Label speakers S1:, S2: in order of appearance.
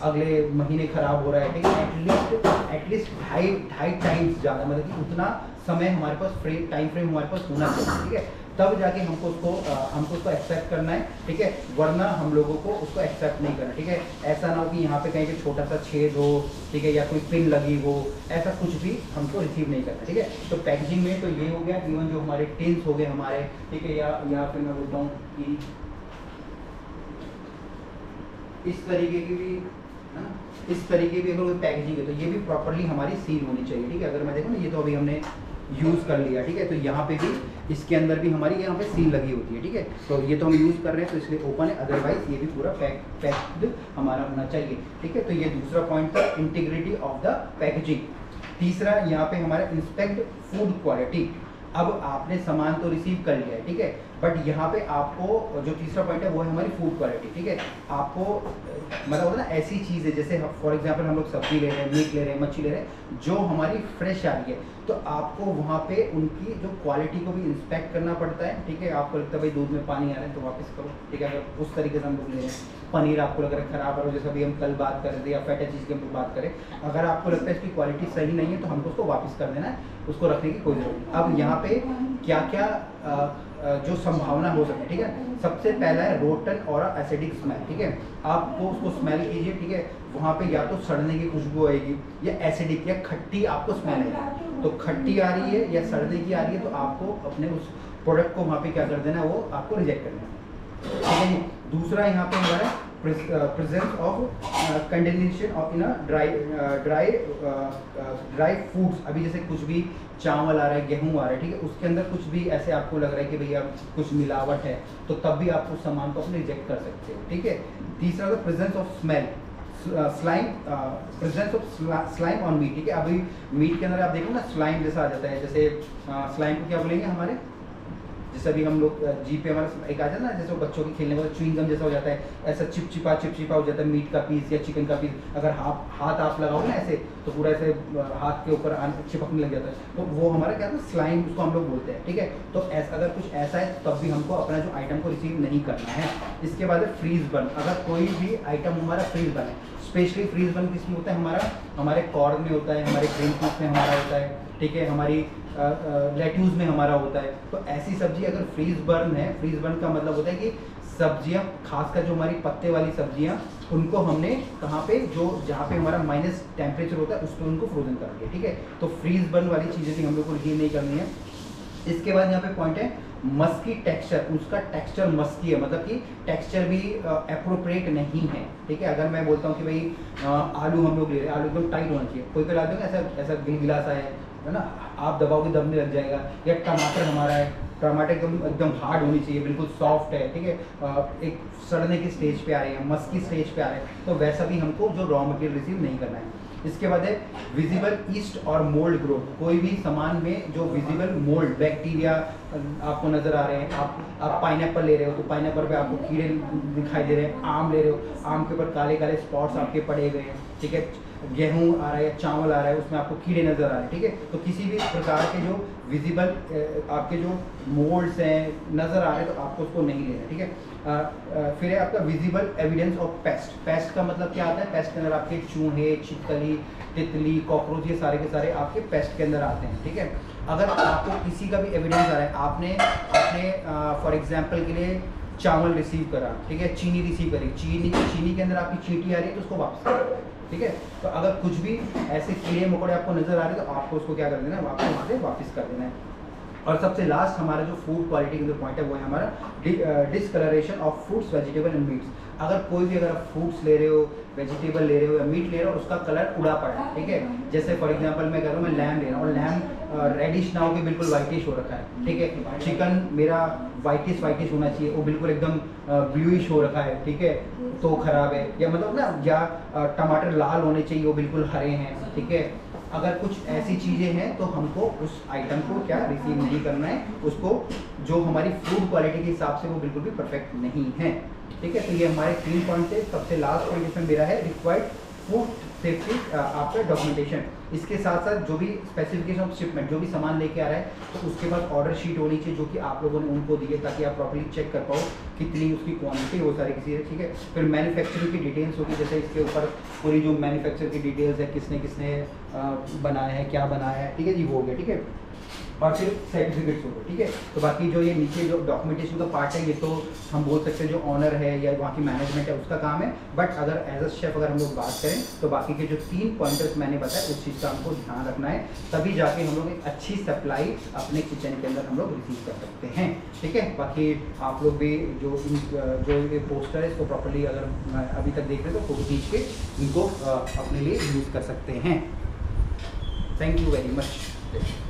S1: अगले महीने ख़राब हो रहा है, ठीक है, एटलीस्ट ढाई टाइम्स ज़्यादा, मतलब कि उतना समय हमारे पास टाइम फ्रेम हमारे पास होना चाहिए, ठीक है, तब जाके हमको उसको एक्सेप्ट करना है, ठीक है, वरना हम लोगों को उसको एक्सेप्ट नहीं करना, ठीक है। ऐसा ना हो कि यहाँ पे कहीं पे छोटा सा छेद हो, ठीक है, या कोई पिन लगी हो, ऐसा कुछ भी हमको रिसीव नहीं करना, ठीक है। तो पैकेजिंग में तो ये हो गया, इवन जो हमारे टिन्स हो गए हमारे, ठीक है, या फिर मैं बोलता हूँ कि इस तरीके की भी, है ना, इस तरीके की अगर कोई पैकेजिंग है तो ये भी प्रॉपरली हमारी सील होनी चाहिए, ठीक है। अगर मैं देखूँ ना, ये तो अभी हमने यूज़ कर लिया, ठीक है, तो यहाँ पे भी इसके अंदर भी हमारी यहाँ पे सील लगी होती है, ठीक है, तो ये तो हम यूज़ कर रहे हैं तो इसलिए ओपन है, अदरवाइज ये भी पूरा पैक्ड हमारा होना चाहिए, ठीक है। तो ये दूसरा पॉइंट था, इंटीग्रिटी ऑफ द पैकेजिंग। तीसरा यहाँ पे हमारा इंस्पेक्ट फूड क्वालिटी। अब आपने सामान तो रिसीव कर लिया है, ठीक है, बट यहाँ पे आपको जो तीसरा पॉइंट है वो है हमारी फूड क्वालिटी, ठीक है। आपको मतलब होता है ना ऐसी चीज़ें, जैसे फॉर एग्जांपल हम लोग सब्जी ले रहे हैं, मीट ले रहे हैं, मच्छी ले रहे हैं, जो हमारी फ्रेश आ रही है, तो आपको वहाँ पे उनकी जो क्वालिटी को भी इंस्पेक्ट करना पड़ता है, ठीक है। आपको लगता है भाई दूध में पानी आ रहा है तो वापस करो, ठीक है, अगर उस तरीके से हम लोग ले रहे हैं। पनीर आपको लग रहा है ख़राब हो, जैसे अभी हम कल बात कर रहे थे, या फैटी चीज़ की हम लोग बात करें, अगर आपको लगता है इसकी क्वालिटी सही नहीं है तो हमको उसको वापस कर देना है, उसको रखने की कोई ज़रूरत नहीं। अब यहाँ पे क्या क्या जो संभावना हो सकती है, ठीक है। सबसे पहला है रोटन और एसिडिक स्मेल, ठीक है। आपको उसको स्मेल कीजिए, ठीक है, वहाँ पे या तो सड़ने की खुशबू आएगी या एसिडिक या खट्टी आपको स्मेल आएगी। तो खट्टी आ रही है या सड़ने की आ रही है तो आपको अपने उस प्रोडक्ट को वहाँ पे क्या कर देना है, वो आपको रिजेक्ट करना है, ठीक है जी। दूसरा यहाँ पे हमारा presence of condensation of in dry foods. अभी जैसे कुछ भी चावल आ रहा है, गेहूं आ रहा है, ठीक है, उसके अंदर कुछ भी ऐसे आपको लग रहा है कि भैया कुछ मिलावट है, तो तब भी आप उस सामान को अपने रिजेक्ट कर सकते हो, ठीक है। तीसरा presence of smell, slime, presence of slime on meat, ठीक है। अभी मीट के अंदर आप देखो ना स्लाइम जैसा आ जाता है, जैसे स्लाइम को क्या बोलेंगे हमारे, जैसे अभी हम लोग जी पे हमारा एक आ जाता है ना, जैसे बच्चों के खेलने वाला च्युइंगम जैसा हो जाता है, ऐसा चिपचिपा हो जाता है मीट का पीस या चिकन का पीस। अगर हाथ आप लगाओ ना ऐसे तो पूरा ऐसे हाथ के ऊपर चिपकने लग जाता है, तो वो हमारा क्या होता है स्लाइम, उसको हम लोग बोलते हैं, ठीक है। तो ऐसा अगर कुछ ऐसा है तब भी हमको अपना जो आइटम को रिसीव नहीं करना है। इसके बाद है फ्रीज बर्न। अगर कोई भी आइटम हमारा फ्रीज बर्न है, स्पेशली फ्रीज बर्न किसमें होता है, हमारे कॉर्न में होता है, हमारे ग्रीन पीस में हमारा होता है, ठीक है, हमारी लेट्यूस में हमारा होता है। तो ऐसी सब्जी अगर फ्रीज बर्न है, फ्रीज बर्न का मतलब होता है कि सब्जियां, खासकर जो हमारी पत्ते वाली सब्जियां, उनको हमने कहाँ पे, जो जहाँ पे हमारा माइनस टेम्परेचर होता है उस पर उनको फ्रोजन कर दिया, ठीक है। तो फ्रीज बर्न वाली चीज़ें भी हम लोग को ये नहीं करनी है। इसके बाद यहाँ पे पॉइंट है मस्की टेक्सचर। उसका टेक्सचर मस्की है, मतलब कि टेक्सचर भी अप्रोप्रिएट नहीं है, ठीक है। अगर मैं बोलता हूँ कि भाई आलू हम लोग ले रहे हैं, आलू एकदम टाइट होना चाहिए, कोई कोई आलू ऐसा गिलगिला सा है ना, आप दबाओगे दबने लग जाएगा। या टमाटर हमारा है, टमाटर एकदम हार्ड होनी चाहिए, बिल्कुल सॉफ्ट है, ठीक है, एक सड़ने की स्टेज पे आ रहे हैं, मस्की स्टेज पे आ रहे हैं, तो वैसा भी हमको जो रॉ मटेरियल रिसीव नहीं करना है। इसके बाद है विजिबल ईस्ट और मोल्ड ग्रोथ। कोई भी सामान में जो विजिबल मोल्ड, बैक्टीरिया आपको नजर आ रहे हैं, आप पाइनएप्पल ले रहे हो तो पाइनएप्पल पे आपको कीड़े दिखाई दे रहे हैं, आम ले रहे हो, आम के ऊपर काले काले स्पॉट्स आपके पड़े हुए हैं, ठीक है, गेहूं आ रहा है या चावल आ रहा है उसमें आपको कीड़े नजर आ रहे हैं, ठीक है। तो किसी भी प्रकार के जो विजिबल आपके जो मोल्ड्स हैं नजर आ रहे हैं तो आपको उसको नहीं लेना, ठीक है। फिर है आपका visible evidence of paste. Paste का मतलब क्या आता है, पेस्ट के अंदर आपके चूहे, छिपकली, तितली, कॉकरोच, ये सारे के सारे आपके पेस्ट के अंदर आते हैं, ठीक है। अगर आपको किसी का भी एविडेंस आ रहा है, आपने फॉर एग्जाम्पल के लिए चावल रिसीव करा, ठीक है, चीनी रिसीव करी, चीनी के अंदर आपकी चींटी आ रही है तो उसको वापस करो, ठीक है। तो अगर कुछ भी ऐसे कीड़े मकोड़े आपको नजर आ रहे हैं तो आपको उसको क्या कर देना है, आपको वहाँ से वापस कर देना है। और सबसे लास्ट हमारा जो फूड क्वालिटी का जो पॉइंट है वो है हमारा discoloration of fruits, vegetable and meats. अगर कोई भी अगर आप फ्रूट्स ले रहे हो, वेजिटेबल ले रहे हो या मीट ले रहे हो, उसका कलर उड़ा पड़ा है, ठीक है। जैसे फॉर एग्जांपल मैं कह रहा हूँ मैं लैम ले रहा हूँ और लैम रेडिश ना हो के बिल्कुल वाइटिश हो रखा है, ठीक है। चिकन मेरा वाइटिश होना चाहिए, वो बिल्कुल एकदम ब्लूइश हो रखा है, ठीक है, तो खराब है। या मतलब ना, या टमाटर लाल होने चाहिए, वो बिल्कुल हरे हैं, ठीक है। अगर कुछ ऐसी चीज़ें हैं तो हमको उस आइटम को क्या रिसीव नहीं करना है, उसको जो हमारी फूड क्वालिटी के हिसाब से वो बिल्कुल भी परफेक्ट नहीं है, ठीक है। तो ये हमारे 3 पॉइंट थे। सबसे लास्ट पॉइंट इसमें मेरा है रिक्वायर्ड फूड सेफ्टी आपका डॉक्यूमेंटेशन, इसके साथ साथ जो भी स्पेसिफिकेशन ऑफ शिपमेंट, जो भी सामान लेके आ रहा है तो उसके बाद ऑर्डर शीट होनी चाहिए जो कि आप लोगों ने उनको दी है, ताकि आप प्रॉपर्ली चेक कर पाओ कितनी उसकी क्वांटिटी वो सारी किसी है, ठीक है। फिर मैन्युफैक्चरिंग की डिटेल्स होगी, जैसे इसके ऊपर पूरी जो मैन्युफैक्चर की डिटेल्स है, किसने किसने बनाया है, क्या बनाया है, ठीक है जी, वो हो गया, ठीक है। और फिर सर्टिफिकेट्स हो गए, ठीक है। तो बाकी जो ये नीचे जो डॉक्यूमेंटेशन का पार्ट है, ये तो हम बोल सकते हैं जो ऑनर है या वहाँ की मैनेजमेंट है उसका काम है, बट अगर एज अ शेफ अगर हम लोग बात करें तो बाकी के जो 3 पॉइंटर्स मैंने बताया उस चीज़ का हमको ध्यान रखना है, तभी जाके हम लोग एक अच्छी सप्लाई अपने किचन के अंदर हम लोग रिसीव कर सकते हैं, ठीक है। बाकी आप लोग भी जो ये पोस्टर है इसको प्रॉपर्ली अगर अभी तक देख रहे हो तो फोटो खींच के इनको अपने लिए यूज़ कर सकते हैं। Thank you very much.